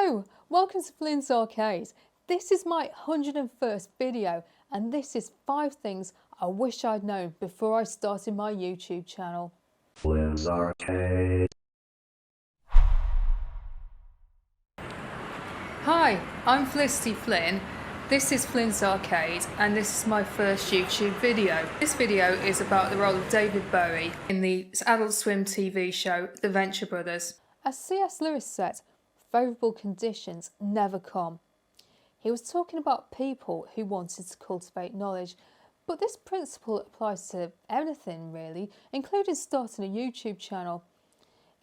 Hello, welcome to Flynn's Arcade. This is my 101st video and this is 5 things I wish I'd known before I started my YouTube channel. Flynn's Arcade. Hi, I'm Felicity Flynn. This is Flynn's Arcade and this is my first YouTube video. This video is about the role of David Bowie in the Adult Swim TV show The Venture Brothers. As C.S. Lewis said, favourable conditions never come. He was talking about people who wanted to cultivate knowledge, but this principle applies to anything really, including starting a YouTube channel.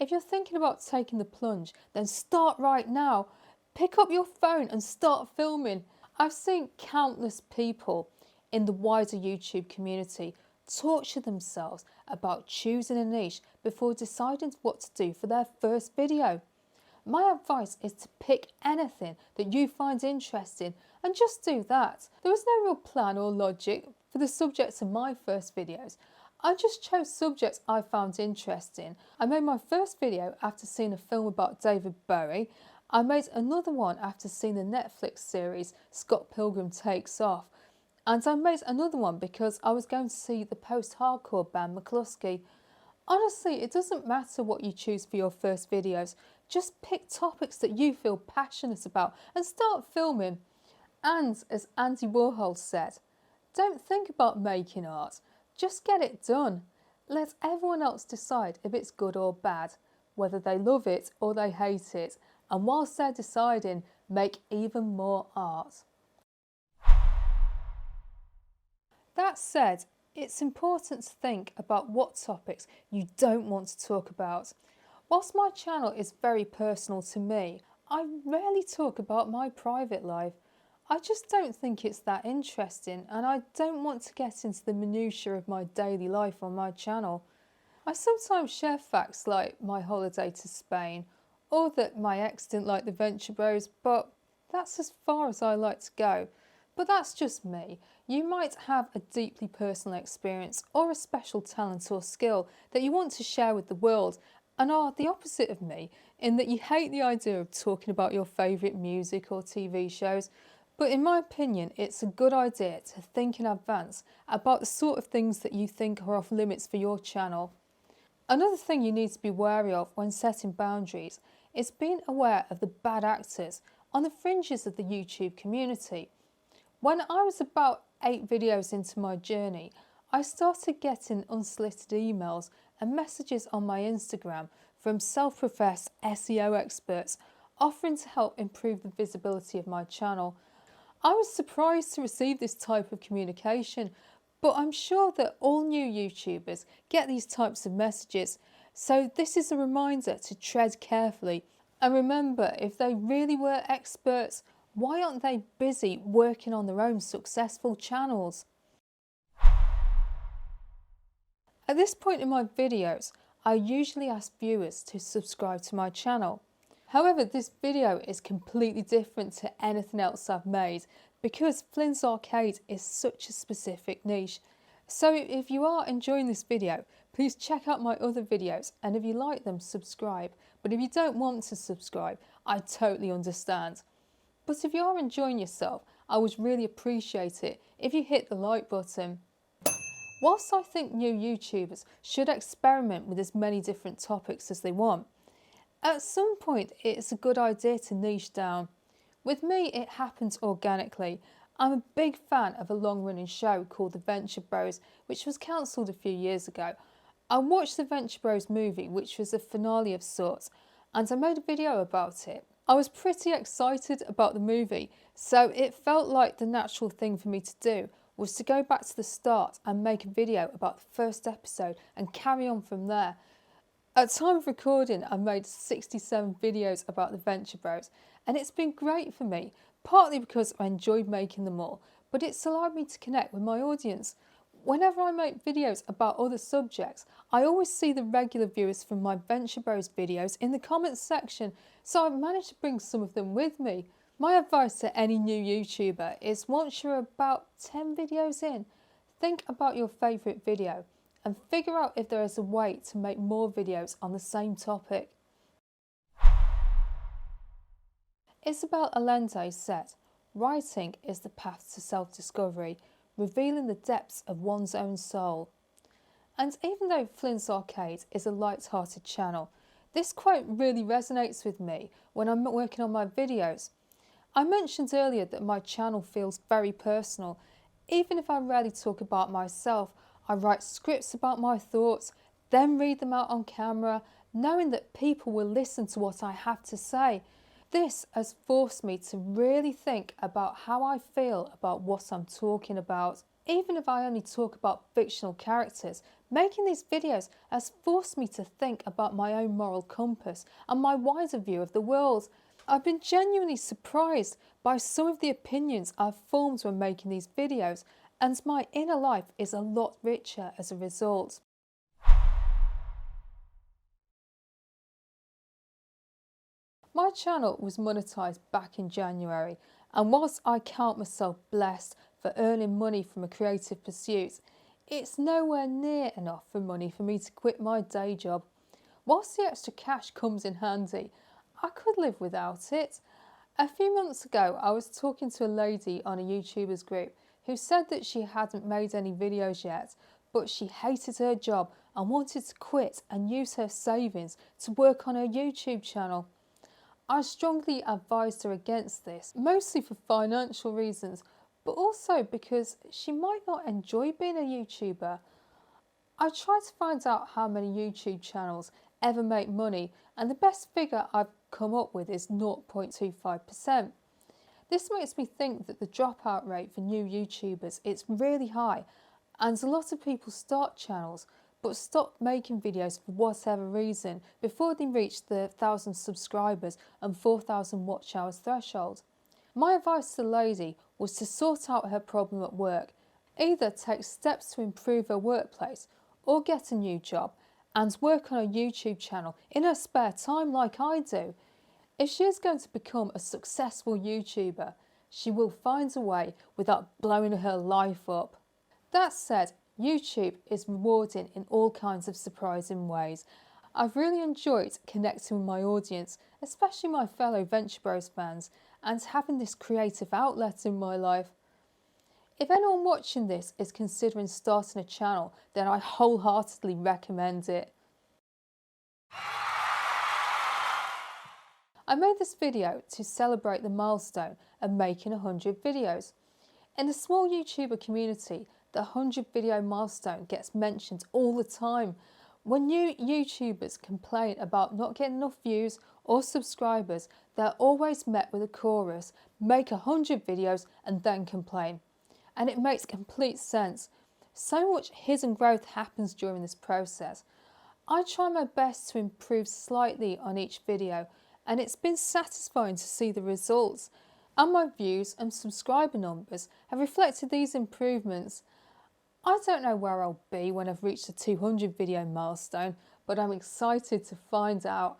If you're thinking about taking the plunge, then start right now. Pick up your phone and start filming. I've seen countless people in the wider YouTube community torture themselves about choosing a niche before deciding what to do for their first video. My advice is to pick anything that you find interesting and just do that. There was no real plan or logic for the subjects of my first videos. I just chose subjects I found interesting. I made my first video after seeing a film about David Bowie. I made another one after seeing the Netflix series Scott Pilgrim Takes Off. And I made another one because I was going to see the post-hardcore band McCluskey. Honestly, it doesn't matter what you choose for your first videos. Just pick topics that you feel passionate about and start filming. And as Andy Warhol said, don't think about making art, just get it done. Let everyone else decide if it's good or bad, whether they love it or they hate it. And whilst they're deciding, make even more art. That said, it's important to think about what topics you don't want to talk about. Whilst my channel is very personal to me, I rarely talk about my private life. I just don't think it's that interesting and I don't want to get into the minutiae of my daily life on my channel. I sometimes share facts like my holiday to Spain or that my ex didn't like the Venture Bros, but that's as far as I like to go. But that's just me. You might have a deeply personal experience or a special talent or skill that you want to share with the world and are the opposite of me in that you hate the idea of talking about your favourite music or TV shows. But in my opinion, it's a good idea to think in advance about the sort of things that you think are off limits for your channel. Another thing you need to be wary of when setting boundaries is being aware of the bad actors on the fringes of the YouTube community. When I was about 8 videos into my journey, I started getting unsolicited emails and messages on my Instagram from self-professed SEO experts offering to help improve the visibility of my channel. I was surprised to receive this type of communication, but I'm sure that all new YouTubers get these types of messages, so this is a reminder to tread carefully. And remember, if they really were experts, why aren't they busy working on their own successful channels? At this point in my videos, I usually ask viewers to subscribe to my channel. However, this video is completely different to anything else I've made because Flynn's Arcade is such a specific niche. So if you are enjoying this video, please check out my other videos and if you like them, subscribe. But if you don't want to subscribe, I totally understand. But if you are enjoying yourself, I would really appreciate it if you hit the like button. Whilst I think new YouTubers should experiment with as many different topics as they want, at some point it's a good idea to niche down. With me, it happens organically. I'm a big fan of a long-running show called The Venture Bros, which was cancelled a few years ago. I watched the Venture Bros movie, which was a finale of sorts, and I made a video about it. I was pretty excited about the movie, so it felt like the natural thing for me to do was to go back to the start and make a video about the first episode and carry on from there. At time of recording, I made 67 videos about the Venture Bros, and it's been great for me, partly because I enjoyed making them all, but it's allowed me to connect with my audience. Whenever I make videos about other subjects, I always see the regular viewers from my Venture Bros videos in the comments section, so I've managed to bring some of them with me. My advice to any new YouTuber is once you're about 10 videos in, think about your favourite video and figure out if there is a way to make more videos on the same topic. Isabel Allende said, "Writing is the path to self-discovery, revealing the depths of one's own soul." And even though Flynn's Arcade is a light-hearted channel, this quote really resonates with me when I'm working on my videos. I mentioned earlier that my channel feels very personal. Even if I rarely talk about myself, I write scripts about my thoughts, then read them out on camera, knowing that people will listen to what I have to say. This has forced me to really think about how I feel about what I'm talking about. Even if I only talk about fictional characters, making these videos has forced me to think about my own moral compass and my wider view of the world. I've been genuinely surprised by some of the opinions I've formed when making these videos, and my inner life is a lot richer as a result. My channel was monetised back in January, and whilst I count myself blessed for earning money from a creative pursuit, it's nowhere near enough for money for me to quit my day job. Whilst the extra cash comes in handy, I could live without it. A few months ago, I was talking to a lady on a YouTubers group who said that she hadn't made any videos yet, but she hated her job and wanted to quit and use her savings to work on her YouTube channel. I strongly advised her against this, mostly for financial reasons, but also because she might not enjoy being a YouTuber. I tried to find out how many YouTube channels ever make money, and the best figure I've come up with is 0.25%. This makes me think that the dropout rate for new YouTubers is really high, and a lot of people start channels but stop making videos for whatever reason before they reach the 1,000 subscribers and 4,000 watch hours threshold. My advice to the lady was to sort out her problem at work, either take steps to improve her workplace or get a new job and work on a YouTube channel in her spare time like I do. If she is going to become a successful YouTuber, she will find a way without blowing her life up. That said, YouTube is rewarding in all kinds of surprising ways. I've really enjoyed connecting with my audience, especially my fellow Venture Bros fans, and having this creative outlet in my life. If anyone watching this is considering starting a channel, then I wholeheartedly recommend it. I made this video to celebrate the milestone of making 100 videos. In the small YouTuber community, the 100 video milestone gets mentioned all the time. When new YouTubers complain about not getting enough views or subscribers, they're always met with a chorus, make 100 videos and then complain. And it makes complete sense. So much hidden growth happens during this process. I try my best to improve slightly on each video, and it's been satisfying to see the results. And my views and subscriber numbers have reflected these improvements. I don't know where I'll be when I've reached the 200 video milestone, but I'm excited to find out.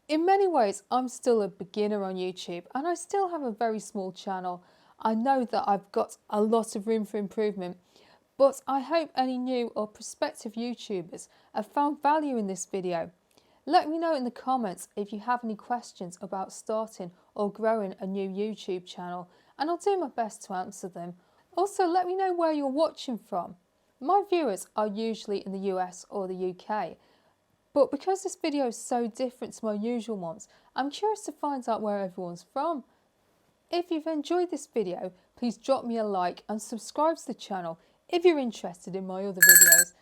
In many ways, I'm still a beginner on YouTube and I still have a very small channel. I know that I've got a lot of room for improvement, but I hope any new or prospective YouTubers have found value in this video. Let me know in the comments if you have any questions about starting or growing a new YouTube channel, and I'll do my best to answer them. Also, let me know where you're watching from. My viewers are usually in the US or the UK, but because this video is so different to my usual ones, I'm curious to find out where everyone's from. If you've enjoyed this video, please drop me a like and subscribe to the channel if you're interested in my other videos.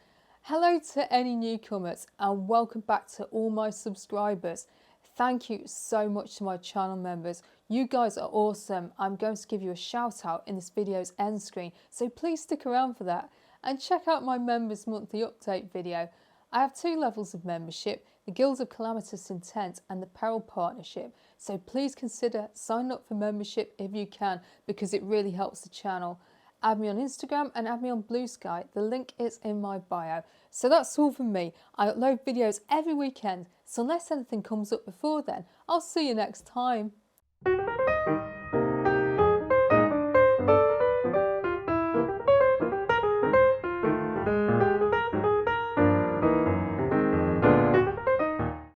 Hello to any newcomers and welcome back to all my subscribers. Thank you so much to my channel members. You guys are awesome. I'm going to give you a shout out in this video's end screen, so please stick around for that. And check out my members monthly update video. I have 2 levels of membership, the Guild of Calamitous Intent and the Peril Partnership, so please consider signing up for membership if you can, because it really helps the channel. Add me on Instagram and add me on Blue Sky. The link is in my bio. So that's all from me. I upload videos every weekend, so unless anything comes up before then, I'll see you next time.